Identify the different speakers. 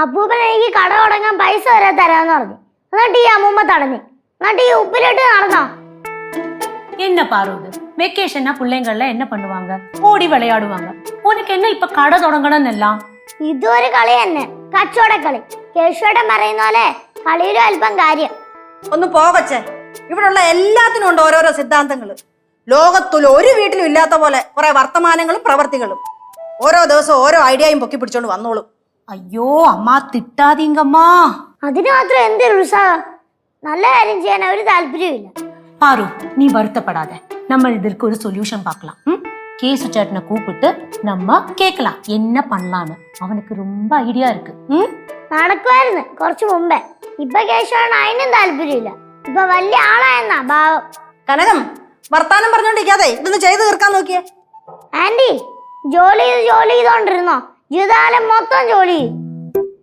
Speaker 1: അപ്പൂപ്പൻ എനിക്ക് കട തുടങ്ങാൻ പൈസ വരെ തരാന്ന് പറഞ്ഞു. എന്നിട്ട് ഈ അമ്മൂമ്മ തടഞ്ഞു. എന്നിട്ട് ഈ ഉപ്പിലിട്ട് നടന്നോ?
Speaker 2: என்ன பாரு இது வெக்கேஷன்னா பிள்ளைங்கள்ல என்ன பண்ணுவாங்க? ஓடி விளையாடுவாங்க. உனக்கு என்ன இப்ப கடை தொடங்கணும்னு எல்லாம்?
Speaker 1: ഇതൊരു കളി തന്നെ, കച്ചവടക്കളി. കേശുവേട്ടൻ പറയുന്ന പോലെ കളിയിലും അല്പം കാര്യം.
Speaker 3: ഒന്ന് പോകച്ചേ. ഇവിടെയുള്ള എല്ലാത്തിനും ഉണ്ട് ഓരോരോ സിദ്ധാന്തങ്ങൾ. ലോകത്തിൽ ഒരു വീട്ടിലും ഇല്ലാത്ത പോലെ കുറെ വർത്തമാനങ്ങളും പ്രവർത്തികളും. ഓരോ ദിവസം ഓരോ ഐഡിയയും പൊക്കി പിടിച്ചോണ്ട് വന്നോളും.
Speaker 2: ஐயோ அம்மா திட்டாதீங்கம்மா.
Speaker 1: അതിന് മാത്രം എന്തൊരു ഉത്സാഹം? നല്ല കാര്യം ചെയ്യാൻ ഒരു താല്പര്യമില്ല.
Speaker 2: பாரு நீ வருத்தப்படாத. நம்ம இதற்கு ஒரு சொல்யூஷன் பார்க்கலாம். கேசு சேட்டனை கூப்பிட்டு நம்ம கேட்கலாம் என்ன பண்ணலான்னு. அவனுக்கு ரொம்ப ஐடியா இருக்கு.
Speaker 1: നടക്കുമായിരുന്നു കുറച്ചു മുമ്പേ. ഇപ്പൊ കേശുവേട്ടൻ അതിനും താല്പര്യമില്ല. ഇപ്പൊ വലിയ ആളായെന്നാ ഭാവം.
Speaker 3: കനകം, വർത്താനം പറഞ്ഞോണ്ടിരിക്കാതെ ഇതൊന്ന് ചെയ്തു തീർക്കാൻ നോക്കിയേ.
Speaker 1: ആന്റി, ജോലി ചെയ്തോണ്ടിരുന്നോ? ജീവിതകാലം മൊത്തം ജോലി ചെയ്യും.